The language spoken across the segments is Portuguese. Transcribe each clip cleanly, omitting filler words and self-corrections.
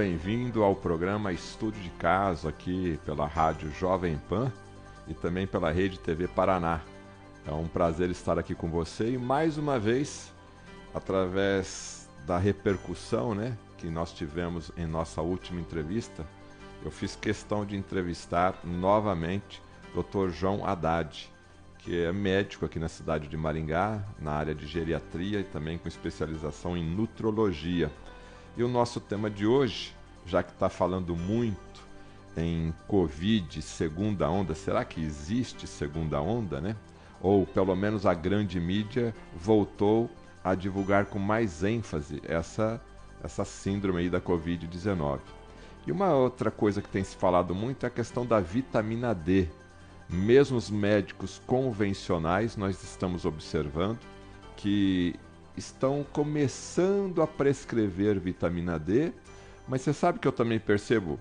Bem-vindo ao programa Estudo de Caso aqui pela Rádio Jovem Pan e também pela Rede TV Paraná. É um prazer estar aqui com você e mais uma vez, através da repercussão, que nós tivemos em nossa última entrevista, eu fiz questão de entrevistar novamente o Dr. João Haddad, que é médico aqui na cidade de Maringá, na área de geriatria e também com especialização em nutrologia. E o nosso tema de hoje, já que está falando muito em Covid, segunda onda, será que existe segunda onda, Ou pelo menos a grande mídia voltou a divulgar com mais ênfase essa síndrome aí da Covid-19. E uma outra coisa que tem se falado muito é a questão da vitamina D. Mesmo os médicos convencionais, nós estamos observando que estão começando a prescrever vitamina D, mas você sabe que eu também percebo?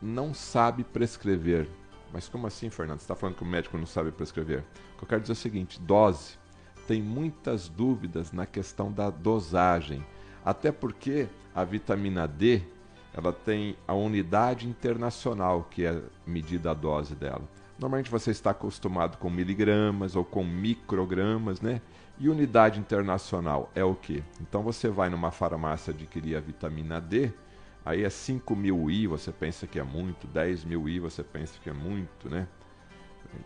Não sabe prescrever. Mas como assim, Fernando? Você está falando que o médico não sabe prescrever? O que eu quero dizer é o seguinte, dose. Tem muitas dúvidas na questão da dosagem, até porque a vitamina D, ela tem a unidade internacional, que é medida a dose dela. Normalmente você está acostumado com miligramas ou com microgramas, E unidade internacional é o quê? Então você vai numa farmácia adquirir a vitamina D, aí é 5.000 I, você pensa que é muito, 10.000 I, você pensa que é muito,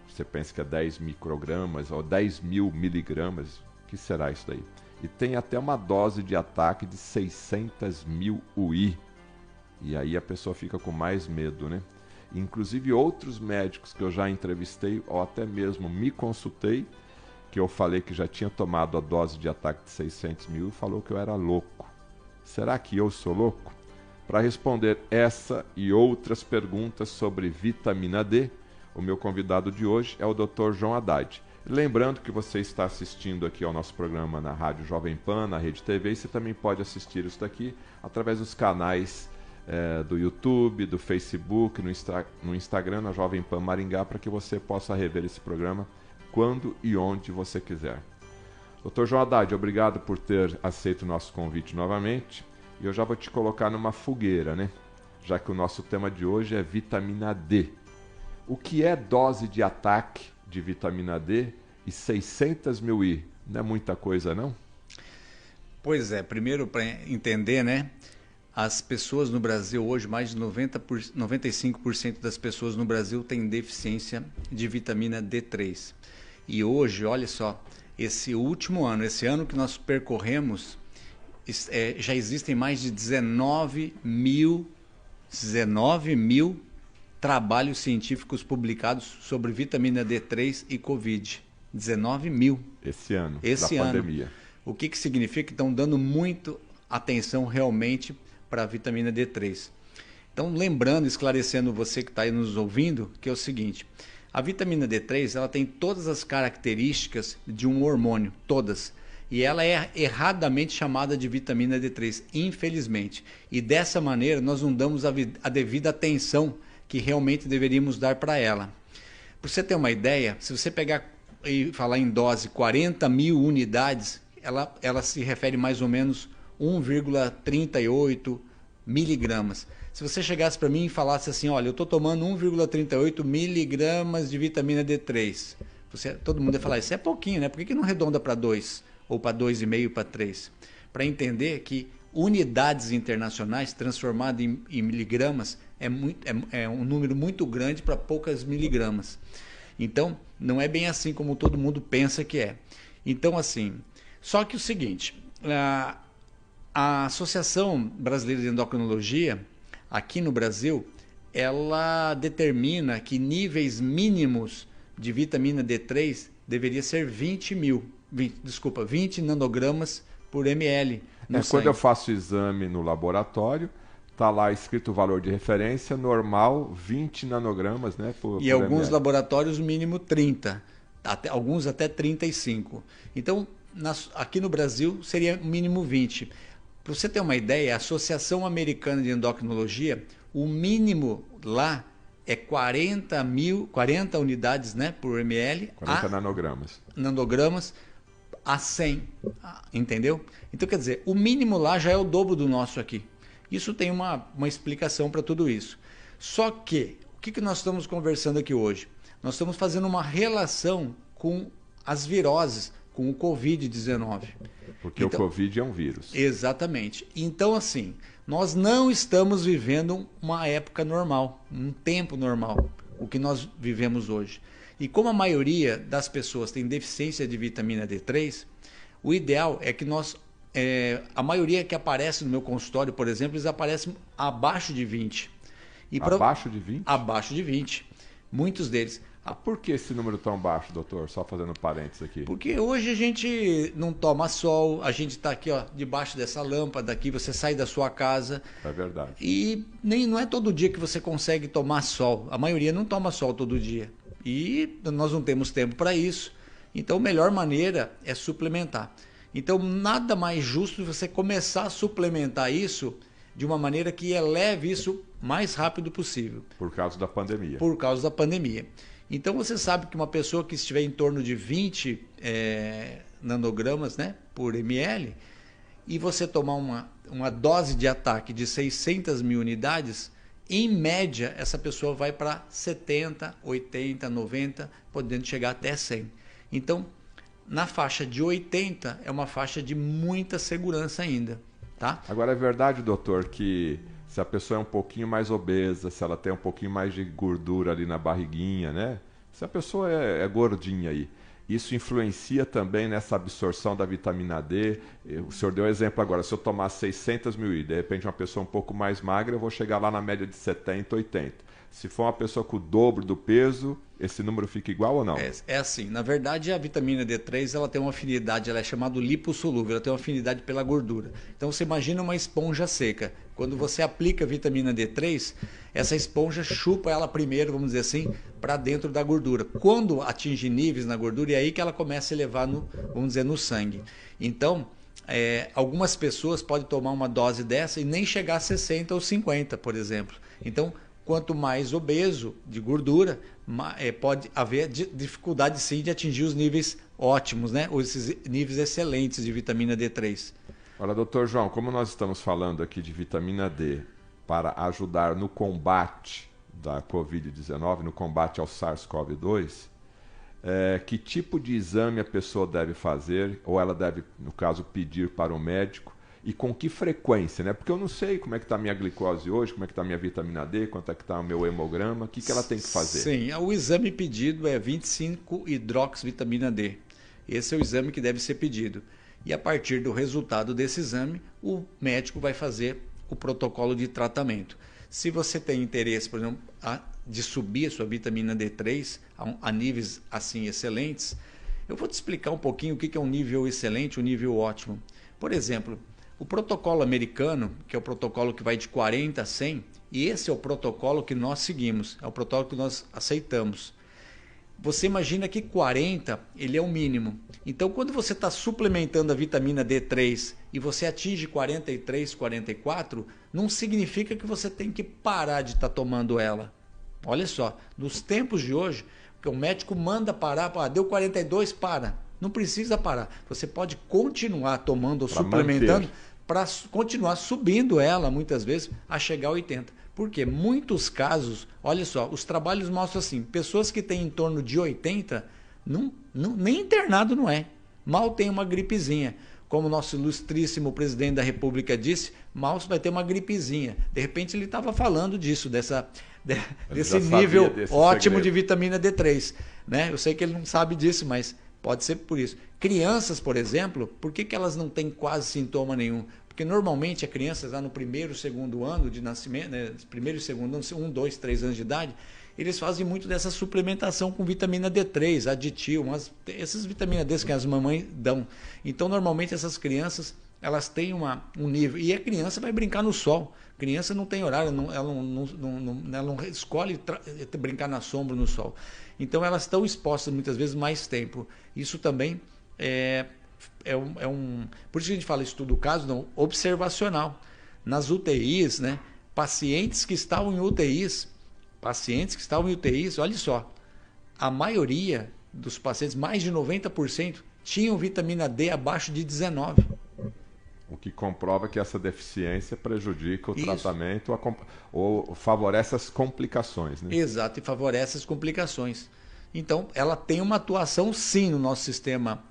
Você pensa que é 10 microgramas ou 10.000 miligramas, o que será isso daí? E tem até uma dose de ataque de 600.000 UI, e aí a pessoa fica com mais medo, Inclusive outros médicos que eu já entrevistei, ou até mesmo me consultei, que eu falei que já tinha tomado a dose de ataque de 600.000 e falou que eu era louco. Será que eu sou louco? Para responder essa e outras perguntas sobre vitamina D, o meu convidado de hoje é o Dr. João Haddad. Lembrando que você está assistindo aqui ao nosso programa na Rádio Jovem Pan, na Rede TV, e você também pode assistir isso daqui através dos canais do YouTube, do Facebook, no Instagram, na Jovem Pan Maringá, para que você possa rever esse programa quando e onde você quiser. Dr. João Haddad, obrigado por ter aceito o nosso convite novamente. E eu já vou te colocar numa fogueira, Já que o nosso tema de hoje é vitamina D. O que é dose de ataque de vitamina D e 600.000 I? Não é muita coisa, não? Pois é, primeiro para entender, as pessoas no Brasil hoje, mais de 95% das pessoas no Brasil têm deficiência de vitamina D3. E hoje, olha só, esse último ano, esse ano que nós percorremos, já existem mais de 19 mil trabalhos científicos publicados sobre vitamina D3 e Covid. 19 mil. Esse ano, esse da ano. Pandemia. O que significa que estão dando muito atenção realmente para a vitamina D3. Então, lembrando, esclarecendo você que está aí nos ouvindo, que é o seguinte, a vitamina D3 ela tem todas as características de um hormônio, todas. E ela é erradamente chamada de vitamina D3, infelizmente. E dessa maneira nós não damos a devida atenção que realmente deveríamos dar para ela. Para você ter uma ideia, se você pegar e falar em dose 40.000 unidades, ela se refere mais ou menos 1,38 miligramas. Se você chegasse para mim e falasse assim, olha, eu estou tomando 1,38 miligramas de vitamina D3, todo mundo ia falar, isso é pouquinho, Por que não arredonda para 2? Ou para 2,5, para 3? Para entender que unidades internacionais transformadas em miligramas é um número muito grande para poucas miligramas. Então, não é bem assim como todo mundo pensa que é. Então, assim, só que o seguinte, a Associação Brasileira de Endocrinologia, aqui no Brasil, ela determina que níveis mínimos de vitamina D3 deveria ser 20 nanogramas por ml no sangue. Quando eu faço o exame no laboratório, está lá escrito o valor de referência, normal, 20 nanogramas, por alguns ml. Laboratórios mínimo 30, alguns até 35. Então, aqui no Brasil seria mínimo 20. Para você ter uma ideia, a Associação Americana de Endocrinologia, o mínimo lá é 40 unidades por ml. 40 nanogramas. Nanogramas a 100, entendeu? Então, quer dizer, o mínimo lá já é o dobro do nosso aqui. Isso tem uma explicação para tudo isso. Só que, o que nós estamos conversando aqui hoje? Nós estamos fazendo uma relação com as viroses, com o Covid-19. Porque então, o Covid é um vírus. Exatamente. Então, assim, nós não estamos vivendo uma época normal, um tempo normal, o que nós vivemos hoje. E como a maioria das pessoas tem deficiência de vitamina D3, o ideal é que a maioria que aparece no meu consultório, por exemplo, eles aparecem abaixo de 20. Abaixo de 20? Abaixo de 20. Muitos deles. Por que esse número tão baixo, doutor? Só fazendo parênteses aqui. Porque hoje a gente não toma sol, a gente está aqui, ó, debaixo dessa lâmpada aqui, você sai da sua casa. É verdade. E não é todo dia que você consegue tomar sol. A maioria não toma sol todo dia. E nós não temos tempo para isso. Então a melhor maneira é suplementar. Então nada mais justo você começar a suplementar isso de uma maneira que eleve isso mais rápido possível. Por causa da pandemia. Por causa da pandemia. Então você sabe que uma pessoa que estiver em torno de 20 nanogramas, né, por ml, e você tomar uma dose de ataque de 600 mil unidades, em média essa pessoa vai para 70, 80, 90, podendo chegar até 100. Então, na faixa de 80 é uma faixa de muita segurança ainda. Tá? Agora, é verdade, doutor, que se a pessoa é um pouquinho mais obesa, se ela tem um pouquinho mais de gordura ali na barriguinha, né? Se a pessoa é gordinha aí, isso influencia também nessa absorção da vitamina D. O senhor deu exemplo agora, se eu tomar 600 mil e de repente uma pessoa um pouco mais magra, eu vou chegar lá na média de 70, 80. Se for uma pessoa com o dobro do peso, esse número fica igual ou não? É assim, na verdade a vitamina D3 ela tem uma afinidade, ela é chamada lipossolúvel, ela tem uma afinidade pela gordura. Então você imagina uma esponja seca. Quando você aplica a vitamina D3, essa esponja chupa ela primeiro, vamos dizer assim, para dentro da gordura. Quando atinge níveis na gordura, é aí que ela começa a elevar, vamos dizer, no sangue. Então, algumas pessoas podem tomar uma dose dessa e nem chegar a 60 ou 50, por exemplo. Então, quanto mais obeso de gordura, pode haver dificuldade sim de atingir os níveis ótimos, né? Ou esses níveis excelentes de vitamina D3. Olha, doutor João, como nós estamos falando aqui de vitamina D para ajudar no combate da Covid-19, no combate ao SARS-CoV-2, que tipo de exame a pessoa deve fazer, ou ela deve, no caso, pedir para o médico, e com que frequência, né? Porque eu não sei como é que está a minha glicose hoje, como é que está a minha vitamina D, quanto é que está o meu hemograma, o que ela tem que fazer? Sim, o exame pedido é 25-hidroxivitamina D. Esse é o exame que deve ser pedido. E a partir do resultado desse exame, o médico vai fazer o protocolo de tratamento. Se você tem interesse, por exemplo, de subir a sua vitamina D3 a níveis assim excelentes, eu vou te explicar um pouquinho o que é um nível excelente e um nível ótimo. Por exemplo, o protocolo americano, que é o protocolo que vai de 40 a 100, e esse é o protocolo que nós seguimos, é o protocolo que nós aceitamos. Você imagina que 40 ele é o mínimo. Então, quando você está suplementando a vitamina D3 e você atinge 43, 44, não significa que você tem que parar de estar tomando ela. Olha só, nos tempos de hoje, que o médico manda parar, deu 42, para. Não precisa parar. Você pode continuar tomando ou suplementando para continuar subindo ela, muitas vezes, a chegar a 80. Porque muitos casos, olha só, os trabalhos mostram assim, pessoas que têm em torno de 80, nem internado não é. Mal tem uma gripezinha. Como o nosso ilustríssimo presidente da República disse, mal vai ter uma gripezinha. De repente ele estava falando disso, desse nível ótimo segredo de vitamina D3. Né? Eu sei que ele não sabe disso, mas pode ser por isso. Crianças, por exemplo, por que elas não têm quase sintoma nenhum? Porque normalmente a criança já no primeiro, segundo ano de nascimento, né, primeiro e segundo ano, 1, 2, 3 anos de idade, eles fazem muito dessa suplementação com vitamina D3, aditivo, essas vitaminas D que as mamães dão. Então, normalmente essas crianças, elas têm um nível, e a criança vai brincar no sol. A criança não tem horário, ela não escolhe brincar na sombra no sol. Então, elas estão expostas muitas vezes mais tempo. Isso também por isso que a gente fala estudo caso, não, observacional. Nas UTIs, né, pacientes que estavam em UTIs, olha só, a maioria dos pacientes, mais de 90%, tinham vitamina D abaixo de 19. O que comprova que essa deficiência prejudica o Isso. tratamento ou favorece as complicações, né? Exato, e favorece as complicações. Então, ela tem uma atuação sim no nosso sistema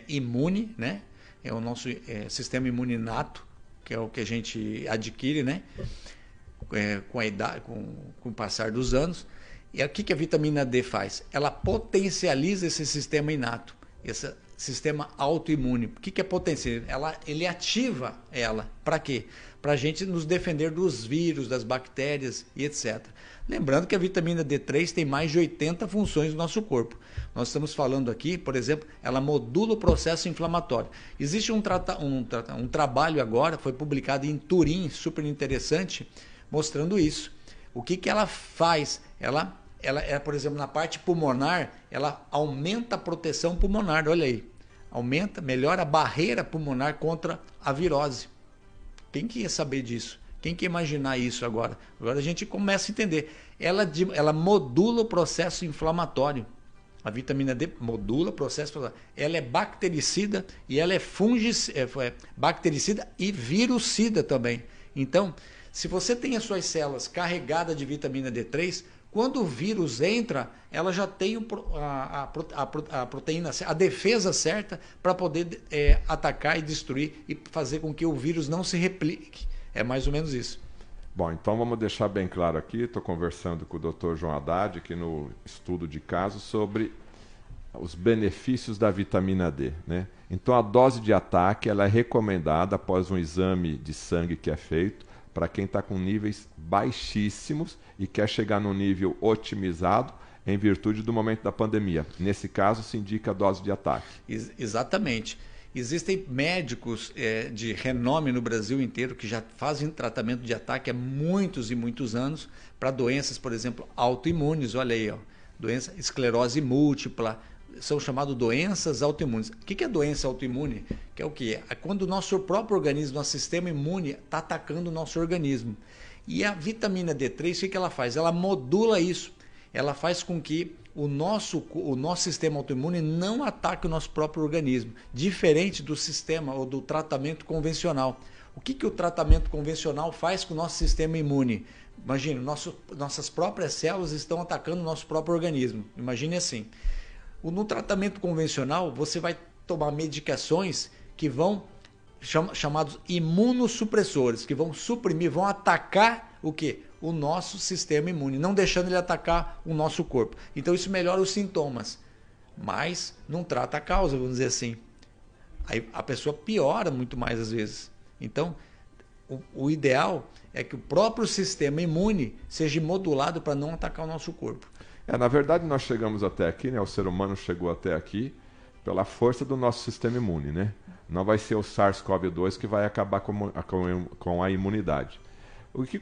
imune, né? É o nosso sistema imune inato, que é o que a gente adquire, né? Com a idade, com o passar dos anos. E o que a vitamina D faz? Ela potencializa esse sistema inato, esse sistema autoimune. O que é potencializar? Ele ativa ela. Para quê? Para a gente nos defender dos vírus, das bactérias e etc. Lembrando que a vitamina D3 tem mais de 80 funções no nosso corpo. Nós estamos falando aqui, por exemplo, ela modula o processo inflamatório. Existe um trabalho agora, foi publicado em Turim, super interessante, mostrando isso. O que ela faz? Ela, por exemplo, na parte pulmonar, ela aumenta a proteção pulmonar, olha aí. Melhora a barreira pulmonar contra a virose. Quem que ia saber disso? Quem que ia imaginar isso agora? Agora a gente começa a entender. Ela modula o processo inflamatório. A vitamina D modula o processo inflamatório. Ela é bactericida e ela é bactericida e virucida também. Então, se você tem as suas células carregadas de vitamina D3, quando o vírus entra, ela já tem a proteína, a defesa certa para poder atacar e destruir e fazer com que o vírus não se replique. É mais ou menos isso. Bom, então vamos deixar bem claro aqui, estou conversando com o Dr. João Haddad, aqui no estudo de caso, sobre os benefícios da vitamina D, né? Então a dose de ataque ela é recomendada após um exame de sangue que é feito para quem está com níveis baixíssimos e quer chegar no nível otimizado em virtude do momento da pandemia. Nesse caso, se indica a dose de ataque. Exatamente. Existem médicos de renome no Brasil inteiro que já fazem tratamento de ataque há muitos e muitos anos para doenças, por exemplo, autoimunes. Olha aí, ó, doença esclerose múltipla, são chamadas doenças autoimunes. O que é doença autoimune? Que é o quê? É quando o nosso próprio organismo, nosso sistema imune está atacando o nosso organismo. E a vitamina D3, o que ela faz? Ela modula isso. Ela faz com que o nosso sistema autoimune não ataque o nosso próprio organismo, diferente do sistema ou do tratamento convencional. O que o tratamento convencional faz com o nosso sistema imune? Imagine, nossas próprias células estão atacando o nosso próprio organismo. Imagine assim. No tratamento convencional, você vai tomar medicações que vão chamados imunossupressores, que vão suprimir, vão atacar o quê? O nosso sistema imune, não deixando ele atacar o nosso corpo. Então isso melhora os sintomas, mas não trata a causa, vamos dizer assim. Aí a pessoa piora muito mais às vezes. Então, o ideal é que o próprio sistema imune seja modulado para não atacar o nosso corpo. Na verdade, nós chegamos até aqui, né? O ser humano chegou até aqui pela força do nosso sistema imune, né? Não vai ser o SARS-CoV-2 que vai acabar com a imunidade. O que